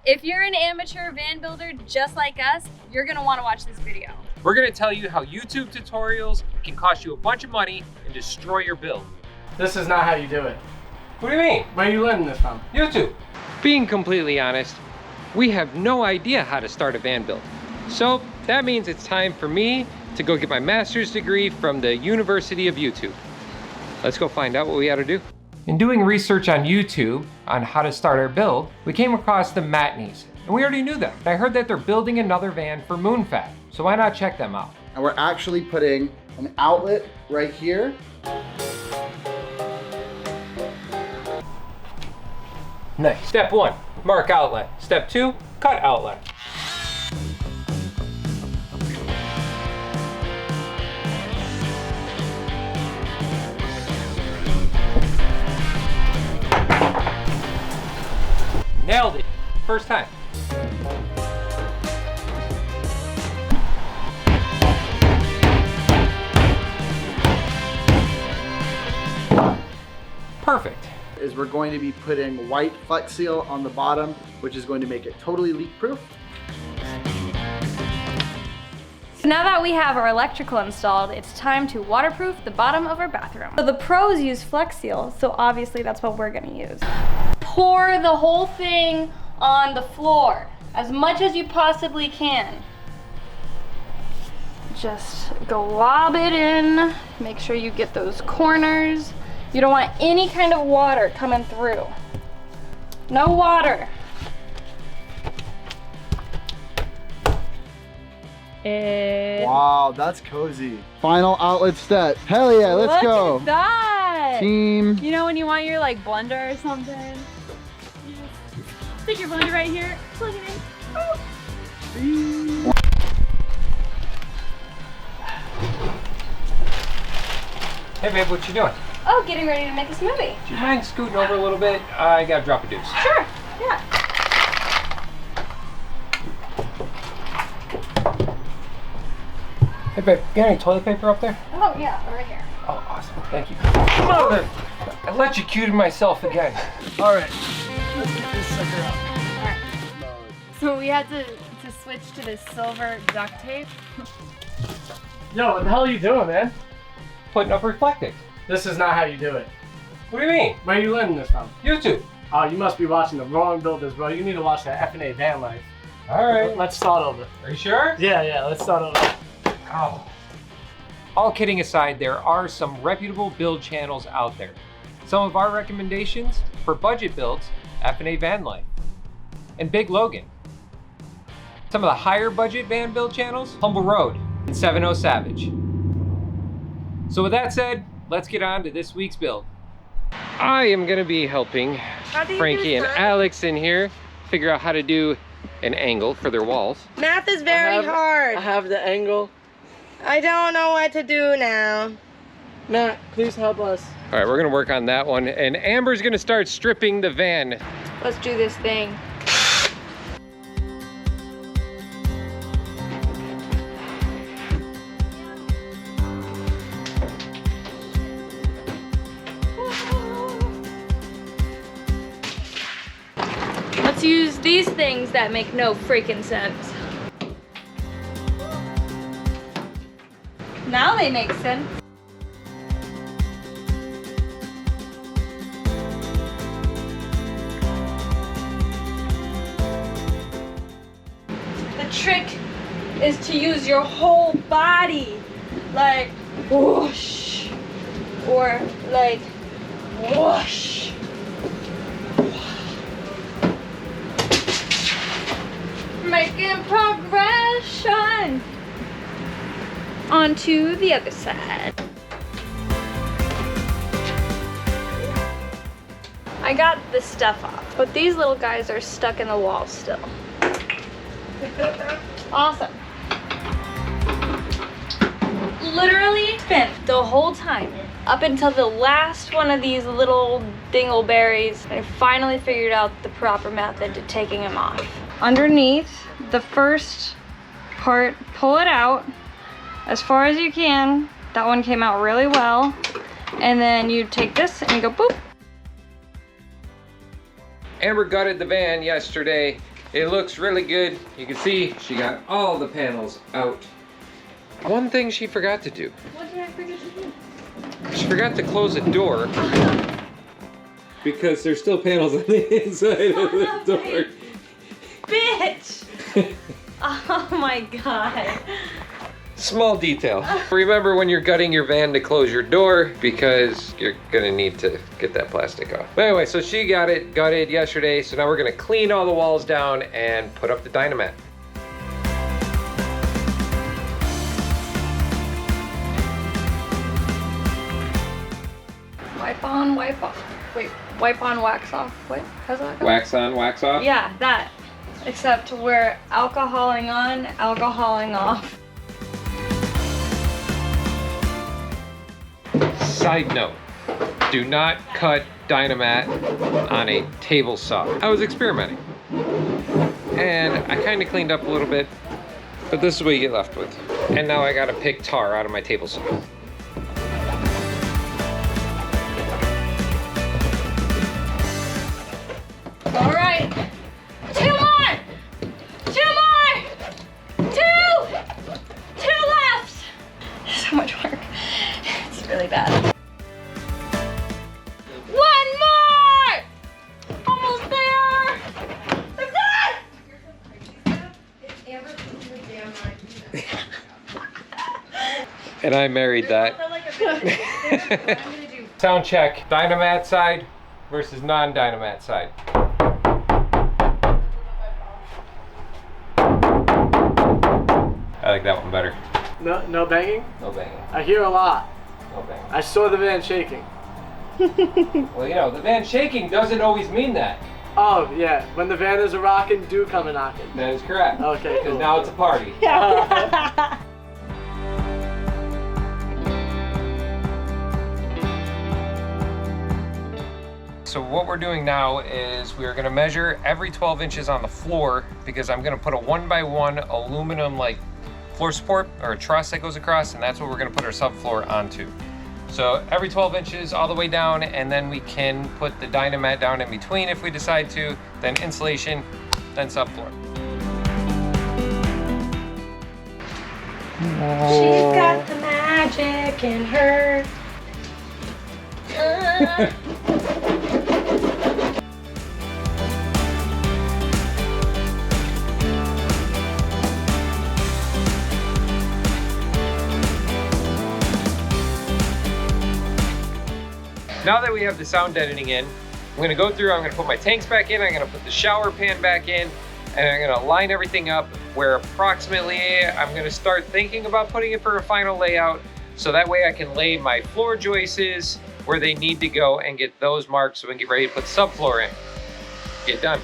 If you're an amateur van builder just like us, you're gonna wanna watch this video. We're gonna tell you how YouTube tutorials can cost you a bunch of money and destroy your build. This is not how you do it. What do you mean? Where are you learning this from? YouTube. Being completely honest, we have no idea how to start a van build. So that means it's time for me to go get my master's degree from the University of YouTube. Let's go find out what we gotta do. In doing research on YouTube on how to start our build, we came across the Matneys, and we already knew them. I heard that they're building another van for MoonFab, so why not check them out? And we're actually putting an outlet right here. Nice. Step 1, mark outlet. Step 2, cut outlet. Nailed it. First time. Perfect. Is we're going to be putting white Flex Seal on the bottom, which is going to make it totally leak proof. So now that we have our electrical installed, it's time to waterproof the bottom of our bathroom. So the pros use Flex Seal, so obviously that's what we're gonna use. Pour the whole thing on the floor, as much as you possibly can. Just glob it in, make sure you get those corners. You don't want any kind of water coming through. No water. Wow, that's cozy. Final outlet step. Hell yeah, let's go. Look at that. Team. You know when you want your like blender or something? You just stick your blender right here, plug it in. Oh. Hey babe, what you doing? Oh, getting ready to make a smoothie. Do you mind scooting over a little bit? I gotta drop a deuce. Sure, yeah. Hey babe, got any toilet paper up there? Oh yeah, right here. Oh, awesome, thank you. Mother, I electrocuted myself again. All right, let's get this sucker out. So we had to switch to this silver duct tape. Yo, what the hell are you doing, man? Putting up reflecting. This is not how you do it. What do you mean? Where are you learning this from? YouTube. Oh, you must be watching the wrong builders, bro. You need to watch that F&A van life. All right. Let's start over. Are you sure? Yeah, let's start over. Oh. All kidding aside, there are some reputable build channels out there. Some of our recommendations for budget builds, F&A Van Life, and Big Logan. Some of the higher budget van build channels, Humble Road and 70 Savage. So with that said, let's get on to this week's build. I am gonna be helping Frankie and Alex in here figure out how to do an angle for their walls. Math is very hard. I have the angle. I don't know what to do now. Matt, please help us. All right, we're gonna work on that one. And Amber's gonna start stripping the van. Let's do this thing. Let's use these things that make no freaking sense. Now they make sense. The trick is to use your whole body, like whoosh, or like whoosh. Making progression onto the other side. I got this stuff off, but these little guys are stuck in the wall still. Awesome. Literally spent the whole time up until the last one of these little dingleberries, and I finally figured out the proper method to taking them off. Underneath the first part, pull it out as far as you can. That one came out really well. And then you take this and you go boop. Amber gutted the van yesterday It looks really good. You can see she got all the panels out. One thing she forgot to do. What did I forget to do? She forgot to close the door because there's still panels on the inside of the door. Bitch! Oh my god. Small detail. Remember when you're gutting your van to close your door because you're gonna need to get that plastic off. But anyway, so she got it gutted yesterday, so now we're gonna clean all the walls down and put up the Dynamat. Wipe on, wipe off. Wait, wipe on, wax off. What? How's that go? Wax on, wax off? Yeah, that. Except we're alcoholing on, alcoholing off. Side note, do not cut Dynamat on a table saw. I was experimenting. And I kind of cleaned up a little bit, but this is what you get left with. And now I gotta pick tar out of my table saw. All right, 2 more! 2 more! 2 left! So much work. It's really bad. 1 more! Almost there! I'm done! And I married that. Sound check. Dynamat side versus non-Dynamat side. I like that one better. No banging? No banging. I hear a lot. No banging. I saw the van shaking. Well, you know, the van shaking doesn't always mean that. Oh, yeah. When the van is a rockin', do come a knockin'. That is correct. Okay, Because cool. now it's a party. So what we're doing now is we're gonna measure every 12 inches on the floor because I'm gonna put a 1x1 aluminum like floor support or a truss that goes across, and that's what we're gonna put our subfloor onto. So every 12 inches all the way down, and then we can put the Dynamat down in between if we decide to, then insulation, then subfloor. She's got the magic in her. Now that we have the sound deadening in, I'm gonna go through, I'm gonna put my tanks back in, I'm gonna put the shower pan back in, and I'm gonna line everything up where approximately I'm gonna start thinking about putting it for a final layout, so that way I can lay my floor joists where they need to go and get those marked so we can get ready to put subfloor in. Get done.